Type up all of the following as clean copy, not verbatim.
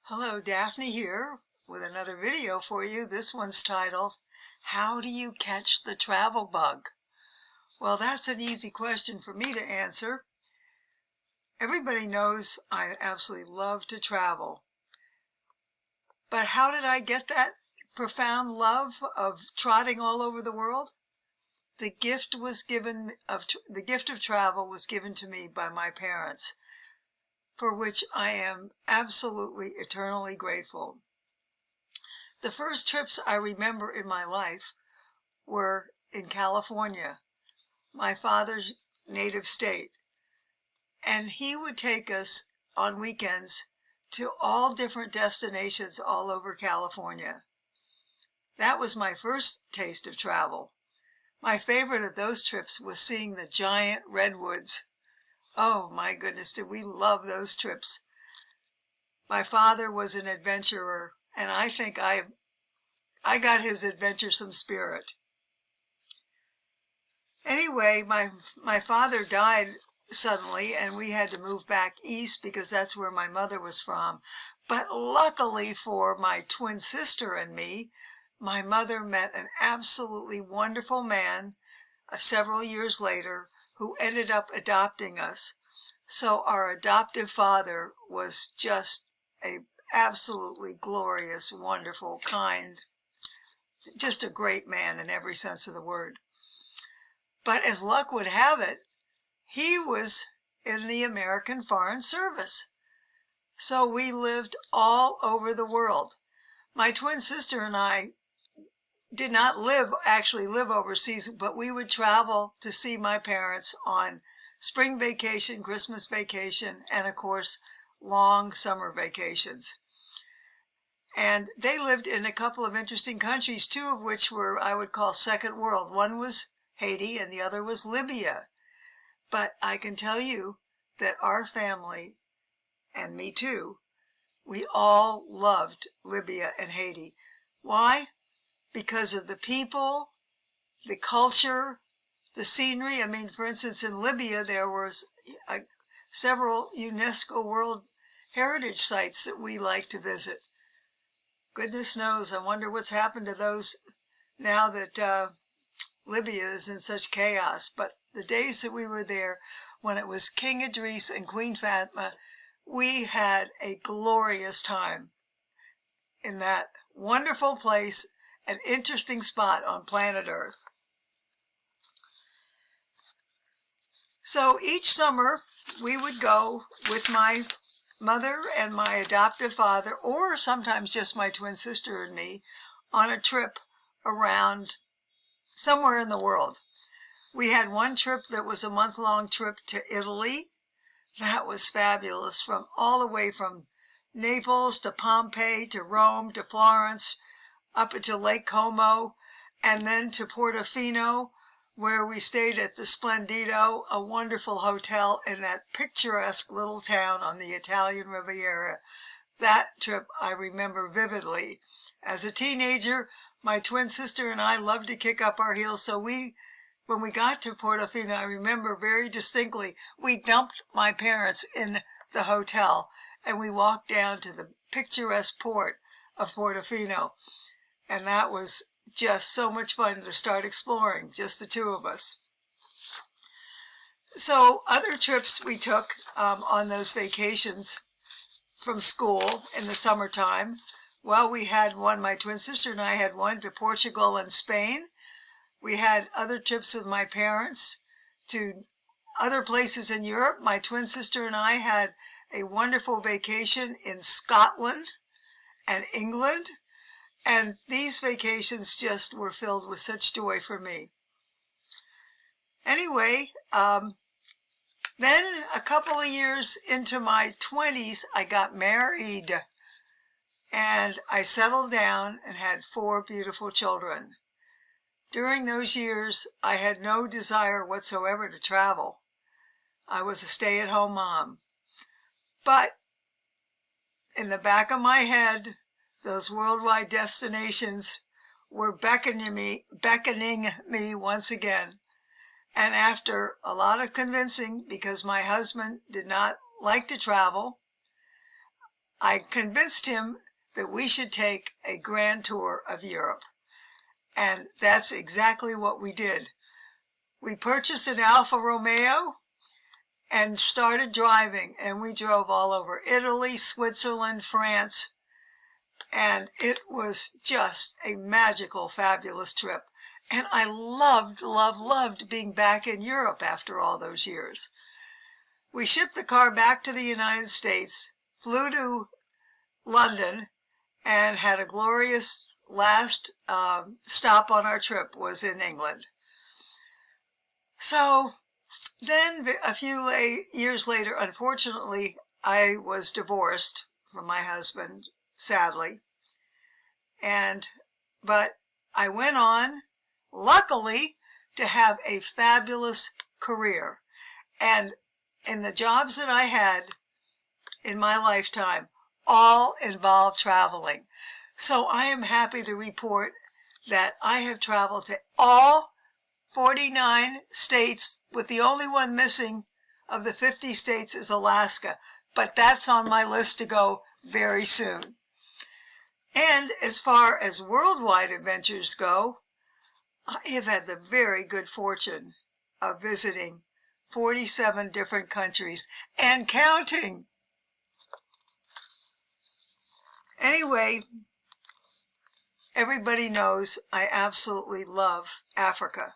Hello, Daphne here with another video for you. This one's titled, How Do You Catch the Travel Bug? Well, that's an easy question for me to answer. Everybody knows I absolutely love to travel. But how did I get that profound love of trotting all over the world? The gift of travel was given to me by my parents, for which I am absolutely eternally grateful. The first trips I remember in my life were in California, my father's native state, and he would take us on weekends to all different destinations all over California. That was my first taste of travel. My favorite of those trips was seeing the giant redwoods. Oh my goodness, did we love those trips. My father was an adventurer, and I think I got his adventuresome spirit. Anyway, my father died suddenly, and we had to move back east because that's where my mother was from. But luckily for my twin sister and me, my mother met an absolutely wonderful man several years later who ended up adopting us. So our adoptive father was just a absolutely glorious, wonderful, kind, just a great man in every sense of the word. But as luck would have it, he was in the American Foreign Service. So we lived all over the world. My twin sister and I did not actually live overseas, but we would travel to see my parents on spring vacation, Christmas vacation, and of course, long summer vacations. And they lived in a couple of interesting countries, two of which were, I would call, second world. One was Haiti and the other was Libya. But I can tell you that our family, and me too, we all loved Libya and Haiti. Why? Because of the people, the culture, the scenery. I mean, for instance, in Libya, there was several UNESCO World Heritage Sites that we like to visit. Goodness knows, I wonder what's happened to those now that Libya is in such chaos. But the days that we were there, when it was King Idris and Queen Fatma, we had a glorious time in that wonderful place, an interesting spot on planet Earth. So each summer we would go with my mother and my adoptive father, or sometimes just my twin sister and me, on a trip around somewhere in the world. We had one trip that was a month-long trip to Italy. That was fabulous, from all the way from Naples to Pompeii to Rome to Florence, up into Lake Como, and then to Portofino, where we stayed at the Splendido, a wonderful hotel in that picturesque little town on the Italian Riviera. That trip I remember vividly. As a teenager, my twin sister and I loved to kick up our heels, so when we got to Portofino, I remember very distinctly, we dumped my parents in the hotel, and we walked down to the picturesque port of Portofino. And that was just so much fun to start exploring, just the two of us. So other trips we took on those vacations from school in the summertime, well, we had one, my twin sister and I had one to Portugal and Spain. We had other trips with my parents to other places in Europe. My twin sister and I had a wonderful vacation in Scotland and England. And these vacations just were filled with such joy for me. Anyway, then a couple of years into my 20s, I got married. And I settled down and had 4 beautiful children. During those years, I had no desire whatsoever to travel. I was a stay-at-home mom. But in the back of my head, those worldwide destinations were beckoning me once again. And after a lot of convincing, because my husband did not like to travel, I convinced him that we should take a grand tour of Europe. And that's exactly what we did. We purchased an Alfa Romeo and started driving, and we drove all over Italy, Switzerland, France, and it was just a magical, fabulous trip. And I loved being back in Europe after all those years. We shipped the car back to the United States, flew to London, and had a glorious last stop on our trip was in England. So then a few years later, unfortunately, I was divorced from my husband, sadly. But I went on, luckily, to have a fabulous career. And in the jobs that I had in my lifetime, all involved traveling. So I am happy to report that I have traveled to all 49 states, with the only one missing of the 50 states is Alaska. But that's on my list to go very soon. And as far as worldwide adventures go, I have had the very good fortune of visiting 47 different countries and counting. Anyway, everybody knows I absolutely love Africa.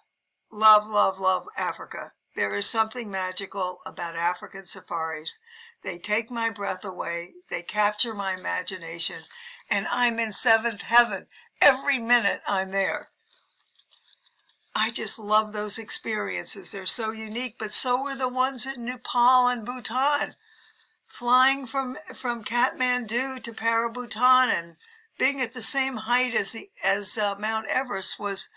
Love Africa. There is something magical about African safaris. They take my breath away, they capture my imagination, and I'm in seventh heaven every minute I'm there. I just love those experiences. They're so unique, but so were the ones in Nepal and Bhutan. Flying from Kathmandu to Para-Bhutan and being at the same height as Mount Everest was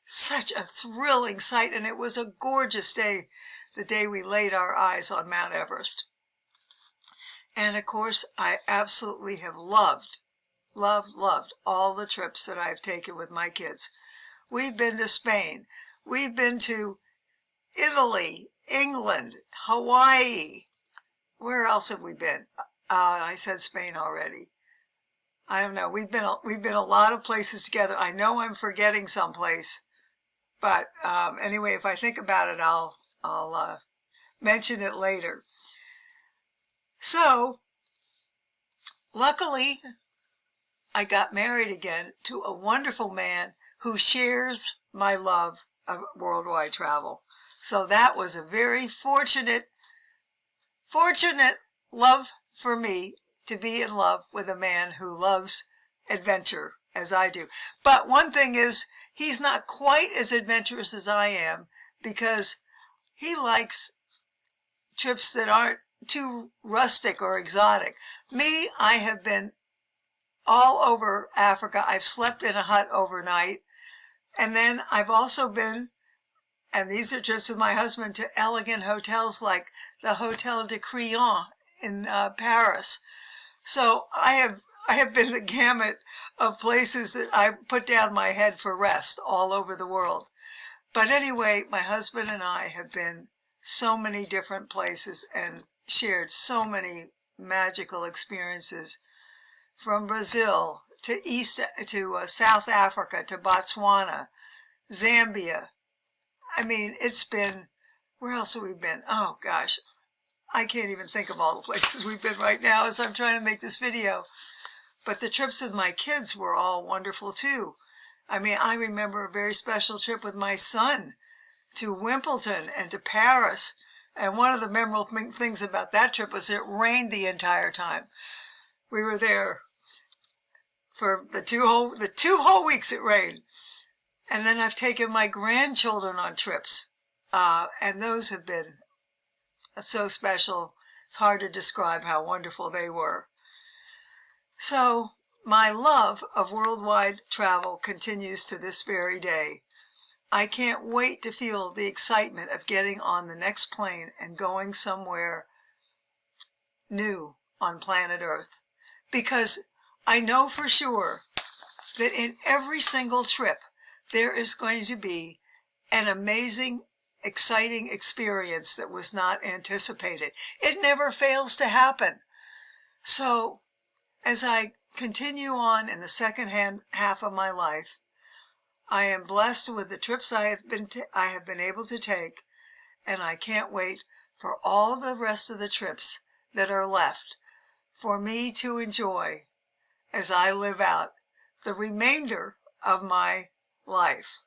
such a thrilling sight, and it was a gorgeous day, the day we laid our eyes on Mount Everest. And of course, I absolutely have loved all the trips that I've taken with my kids. We've been to Spain. We've been to Italy, England, Hawaii. Where else have we been? I said Spain already. I don't know. We've been a lot of places together. I know I'm forgetting someplace, but anyway, if I think about it, I'll mention it later. So, luckily, I got married again to a wonderful man who shares my love of worldwide travel. So that was a very fortunate love for me to be in love with a man who loves adventure as I do. But one thing is, he's not quite as adventurous as I am, because he likes trips that aren't too rustic or exotic. Me, I have been all over Africa. I've slept in a hut overnight. And then I've also been, and these are trips with my husband, to elegant hotels like the Hotel de Crillon in Paris. So I have been the gamut of places that I put down my head for rest all over the world. But anyway, my husband and I have been so many different places and shared so many magical experiences, from Brazil to South Africa to Botswana, Zambia. I mean, it's been, where else have we been? Oh gosh, I can't even think of all the places we've been right now as I'm trying to make this video. But the trips with my kids were all wonderful too. I mean, I remember a very special trip with my son to Wimbledon and to Paris. And one of the memorable things about that trip was it rained the entire time. We were there for the two whole weeks it rained. And then I've taken my grandchildren on trips. And those have been so special. It's hard to describe how wonderful they were. So my love of worldwide travel continues to this very day. I can't wait to feel the excitement of getting on the next plane and going somewhere new on planet Earth. Because I know for sure that in every single trip, there is going to be an amazing, exciting experience that was not anticipated. It never fails to happen. So As I continue on in the second half of my life, I am blessed with the trips I have been able to take, and I can't wait for all the rest of the trips that are left for me to enjoy as I live out the remainder of my life.